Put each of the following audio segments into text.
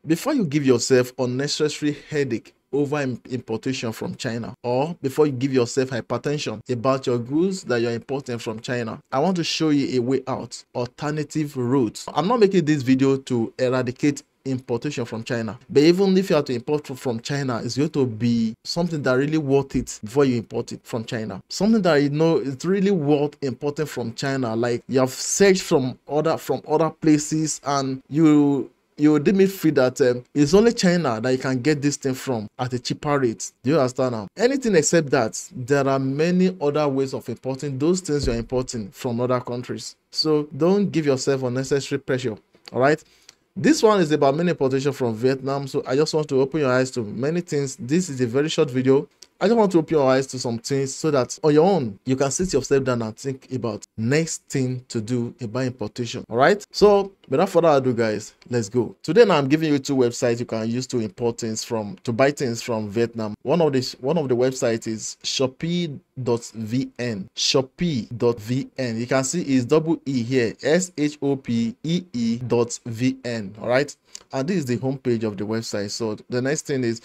before you give yourself unnecessary headache over importation from China, or before you give yourself hypertension about your goods that you're importing from China, I want to show you a way out, alternative routes. I'm not making this video to eradicate importation from China, but even if you have to import from China, it's going to be something that really worth it before you import it from China. Something that you know it's really worth importing from China, like you have searched from other places, and you did me feel that it's only China that you can get this thing from at a cheaper rate. Do you understand now? Anything except that, there are many other ways of importing those things you're importing from other countries. So don't give yourself unnecessary pressure. All right. This one is about mini importation from Vietnam. So I just want to open your eyes to many things. This is a very short video. I just want to open your eyes to some things so that on your own, you can sit yourself down and think about next thing to do about importation. All right. So without further ado, guys, let's go. Today now I'm giving you two websites you can use to import things from, to buy things from Vietnam. One of the websites is Shopee.vn. Shopee.vn. You can see it's double E here, SHOPEE.vn. All right. And this is the homepage of the website. So the next thing is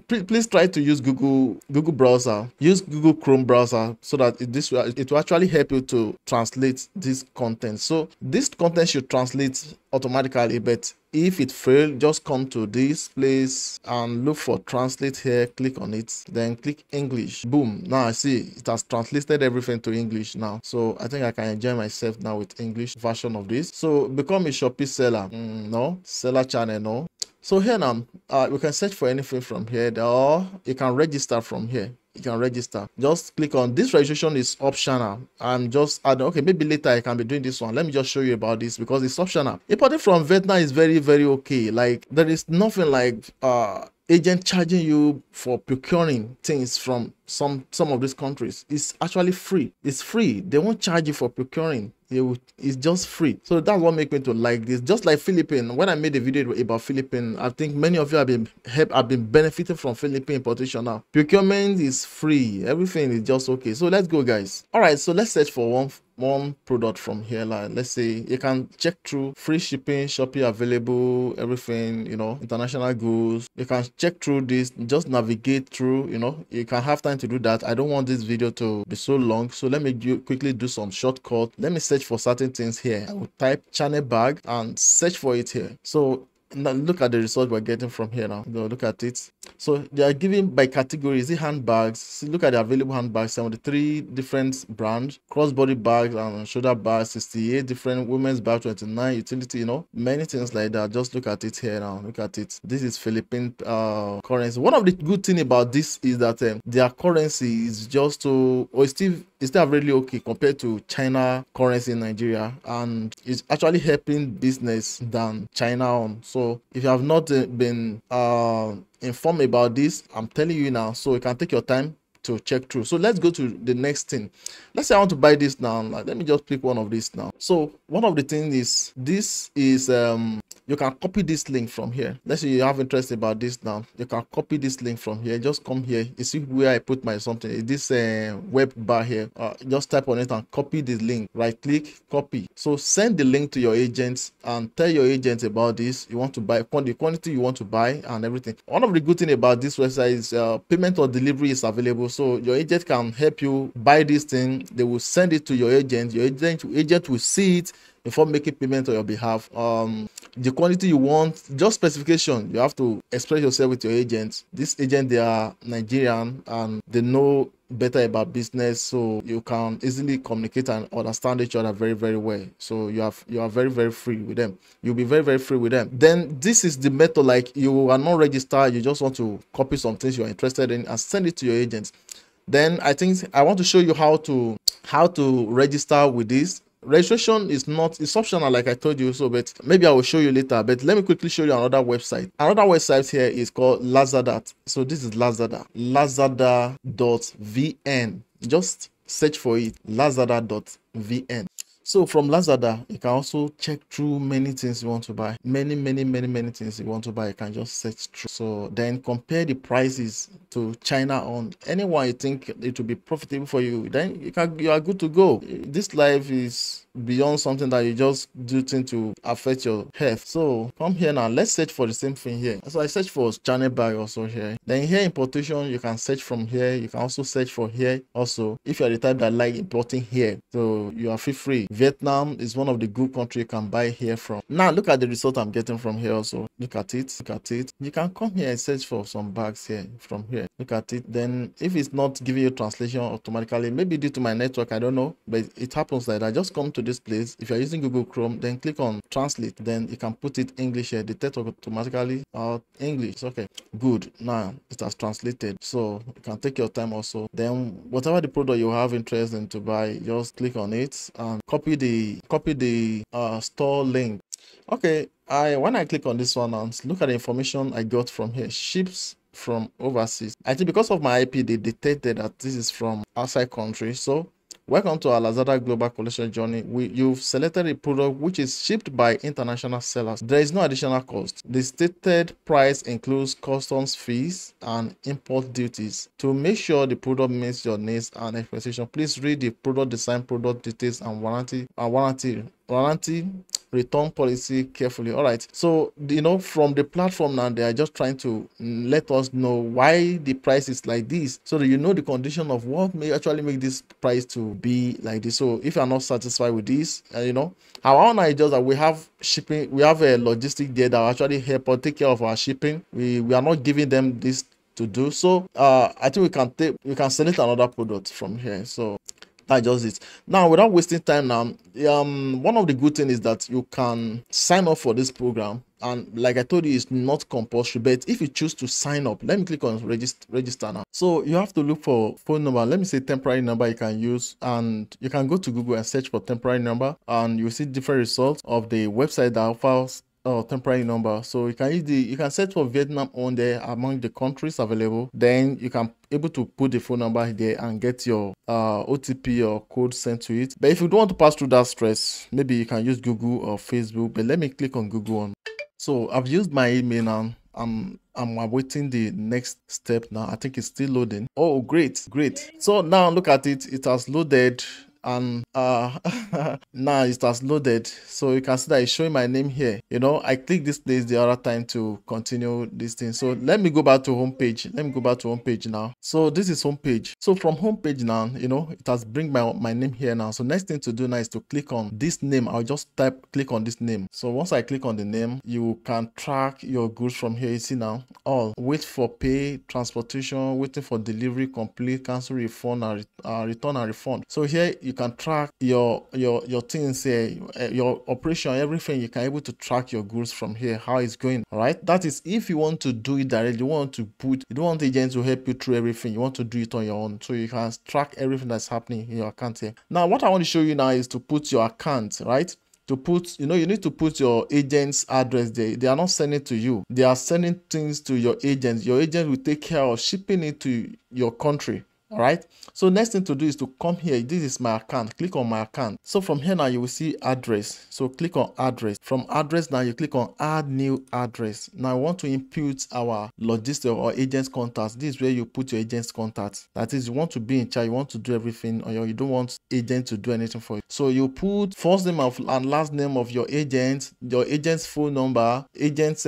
please try to use Google browser. Use Google Chrome browser so that it will actually help you to translate this content. So this content should translate automatically, but if it fails, just come to this place and look for translate here, click on it, then click English. Boom. Now I see it has translated everything to English now. So I think I can enjoy myself now with English version of this. So become a Shopee seller. No. Seller channel, no. So here now, we can search for anything from here, or you can register from here. You can register. Just click on this. Registration is optional. I'm just adding, okay, maybe later I can be doing this one. Let me just show you about this because it's optional. Importing from Vietnam is very, very okay. Like there is nothing like agent charging you for procuring things from some of these countries. It's actually free. It's free. They won't charge you for procuring. It's just free. So that's what makes me to like this. Just like Philippines, when I made a video about Philippines, I think many of you have been benefiting from Philippine importation now. Procurement is free. Everything is just okay. So let's go, guys. All right, so let's search for one product from here. Like let's say you can check through free shipping, Shopee available, everything, you know, international goods. You can check through this, just navigate through, you know, you can have time to do that. I don't want this video to be so long, so let me quickly do some shortcut. Let me search for certain things here. I will type channel bag and search for it here. So now look at the result we're getting from here now. Look at it. So they are given by categories. The handbags. See, look at the available handbags. 73 different brands. Crossbody bags and shoulder bags. 68 different women's bags. 29 utility. You know, many things like that. Just look at it here now. Look at it. This is Philippine currency. One of the good thing about this is that their currency is just so, or it's still really okay compared to China currency in Nigeria, and it's actually helping business than China on. So if you have not been informed about this, I'm telling you now, so you can take your time to check through. So let's go to the next thing. Let's say I want to buy this now. Like, let me just pick one of these now. So one of the things is this is you can copy this link from here. Let's say you have interest about this now. You can copy this link from here. Just come here. You see where I put my something. This web bar here. Just type on it and copy this link. Right click, copy. So send the link to your agents and tell your agent about this. You want to buy the quantity you want to buy and everything. One of the good thing about this website is payment or delivery is available. So your agent can help you buy this thing. They will send it to your agent. Your agent will see it before making payment on your behalf. The quantity you want, just specification. You have to express yourself with your agent. This agent, they are Nigerian and they know better about business, so you can easily communicate and understand each other very, very well. So you are very, very free with them. You'll be very, very free with them. Then this is the method, like you are not registered, you just want to copy some things you're interested in and send it to your agent. Then I think I want to show you how to register with this. Registration is it's optional, like I told you, so but maybe I will show you later. But let me quickly show you another website. Another website here is called Lazada. So this is Lazada. Lazada.vn. Just search for it. Lazada.vn. So from Lazada, you can also check through many things you want to buy. Many things you want to buy. You can just search through. So then compare the prices to China, on anyone you think it will be profitable for you, then you are good to go. This life is beyond something that you just do things to affect your health. So come here now, let's search for the same thing here. So I search for channel bag also here. Then here importation, you can search from here. You can also search for here also if you are the type that like importing here. So you are feel free. Vietnam is one of the good countries you can buy here from. Now look at the result I'm getting from here also. Look at it. Look at it. You can come here and search for some bags here from here. Look at it. Then if it's not giving you translation automatically, maybe due to my network, I don't know, but it happens like that. Just come to this place. If you're using Google Chrome, then click on translate. Then you can put it English here. Detect automatically English. Okay, good. Now it has translated. So you can take your time also. Then whatever the product you have interest in to buy, just click on it and copy the store link. Okay, when I click on this one and look at the information I got from here, ships from overseas. I think because of my IP, they detected that this is from outside country. So welcome to our Lazada Global Collection journey. You've selected a product which is shipped by international sellers. There is no additional cost. The stated price includes customs fees and import duties. To make sure the product meets your needs and expectations, please read the product design, product details, and warranty return policy carefully. All right, so from the platform now, they are just trying to let us know why the price is like this, so that the condition of what may actually make this price to be like this. So if you are not satisfied with this, our own idea is that we have shipping, we have a logistic there that will actually help us take care of our shipping. We are not giving them this to do. So I think we can select another product from here. So that's just it. Now, without wasting time now, one of the good things is that you can sign up for this program. And like I told you, it's not compulsory, but if you choose to sign up, let me click on register now. So you have to look for phone number. Let me say temporary number you can use, and you can go to Google and search for temporary number, and you will see different results of the website that offers temporary number. So you can search for Vietnam on there among the countries available. Then you can able to put the phone number there and get your OTP or code sent to it. But if you don't want to pass through that stress, maybe you can use Google or Facebook. But let me click on Google one. So I've used my email now. I'm awaiting the next step now. I think it's still loading. Oh, great. So now look at it. It has loaded. And now it has loaded, so you can see that it's showing my name here. I click this place the other time to continue this thing. So let me go back to home page. Now. So this is home page. So from home page now, it has bring my name here now. So next thing to do now is to click on this name. I'll just click on this name. So once I click on the name, you can track your goods from here. You see now, all wait for pay, transportation, waiting for delivery, complete, cancel, refund, and return and refund. So here you can track your things here, your operation, everything. You can able to track your goods from here, how it's going. All right, that is if you want to do it directly. You don't want agents to help you through everything. You want to do it on your own, so you can track everything that's happening in your account here. Now what I want to show you now is to put your account, right? To put, you need to put your agent's address there. They are not sending to you, they are sending things to your agent. Your agent will take care of shipping it to your country. All right, so next thing to do is to come here. This is my account. Click on my account. So from here now you will see address. So click on address. From address now you click on add new address. Now I want to input our logistic or agent's contacts. This is where you put your agent's contacts. That is, you want to be in charge, you want to do everything, or you don't want agent to do anything for you. So you put first name and last name of your agent's phone number, agent's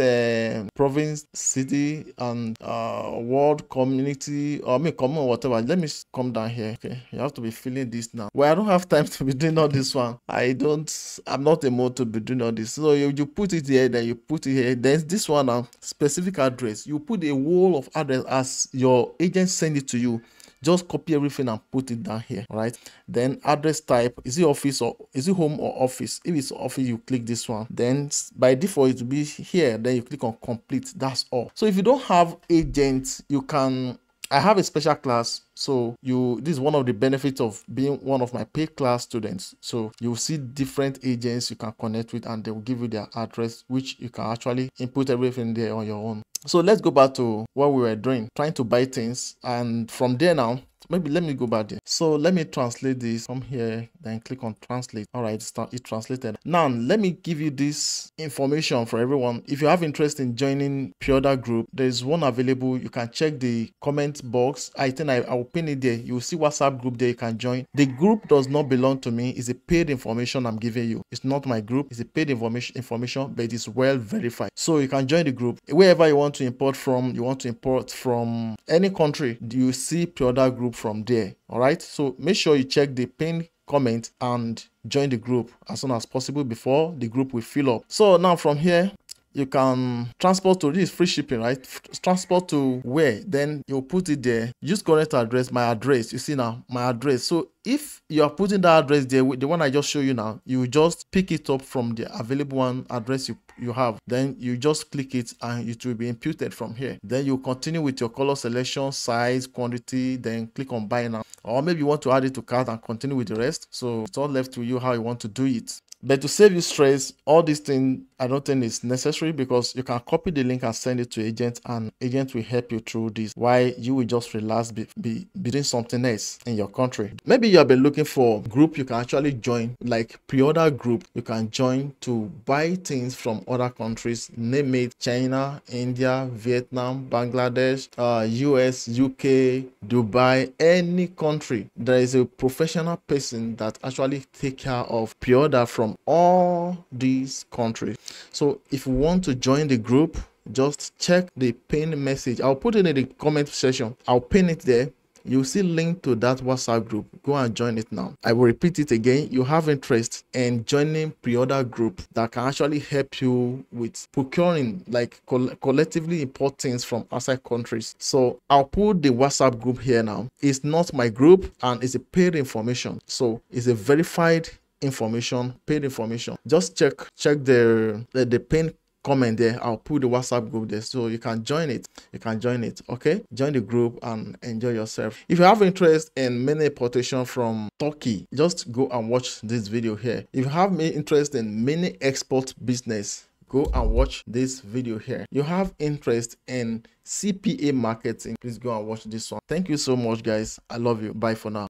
province, city, and world, community, or common, whatever. Let me come down here. Okay, you have to be filling this now. Well, I don't have time to be doing all this one. I'm not a mode to be doing all this. So you put it here, then you put it here. Then this one now, specific address. You put a wall of address as your agent send it to you. Just copy everything and put it down here. All right, then address type, is it office or is it home or office? If it's office, you click this one. Then by default it will be here, then you click on complete. That's all. So if you don't have agents, you can, I have a special class. So this is one of the benefits of being one of my paid class students. So you'll see different agents you can connect with, and they will give you their address, which you can actually input everything there on your own. So let's go back to what we were doing, trying to buy things. And from there now, maybe let me go back there. So let me translate this. Come here, then click on translate. All right, it translated. Now let me give you this information for everyone. If you have interest in joining pre-order group, there's one available. You can check the comment box. I think I'll pin it there. You will see WhatsApp group there. You can join. The group does not belong to me. It's a paid information I'm giving you. It's not my group. It's a paid information, but it's well verified. So you can join the group. Wherever you want to import from, any country, you see pre-order group from there. All right. So make sure you check the pinned comment and join the group as soon as possible before the group will fill up. So now from here, you can transport to, this is free shipping, right? Transport to where? Then you'll put it there. Use current address, my address. You see now, my address. So if you are putting that address there, the one I just show you now, you just pick it up from the available one address you have. Then you just click it and it will be imputed from here. Then you continue with your color selection, size, quantity, then click on buy now. Or maybe you want to add it to cart and continue with the rest. So it's all left to you how you want to do it. But to save you stress, all these things I don't think is necessary, because you can copy the link and send it to agent, and agent will help you through this, while you will just relax, be doing something else in your country. Maybe you have been looking for group you can actually join, like pre-order group you can join to buy things from other countries, name it China, India, Vietnam, Bangladesh, US, UK, Dubai, any country. There is a professional person that actually take care of pre-order from all these countries. So if you want to join the group, just check the pinned message. I'll put it in the comment section. I'll pin it there. You'll see link to that WhatsApp group. Go and join it now. I will repeat it again. You have interest in joining pre-order group that can actually help you with procuring, like collectively import things from outside countries. So I'll put the WhatsApp group here now. It's not my group and it's a paid information. So it's a verified information, paid information. Just check the pinned comment there. I'll put the WhatsApp group there, so you can join it. Okay, join the group and enjoy yourself. If you have interest in mini importation from Turkey, just go and watch this video here. If you have interest in mini export business, go and watch this video here. You have interest in CPA marketing, please go and watch this one. Thank you so much, guys. I love you. Bye for now.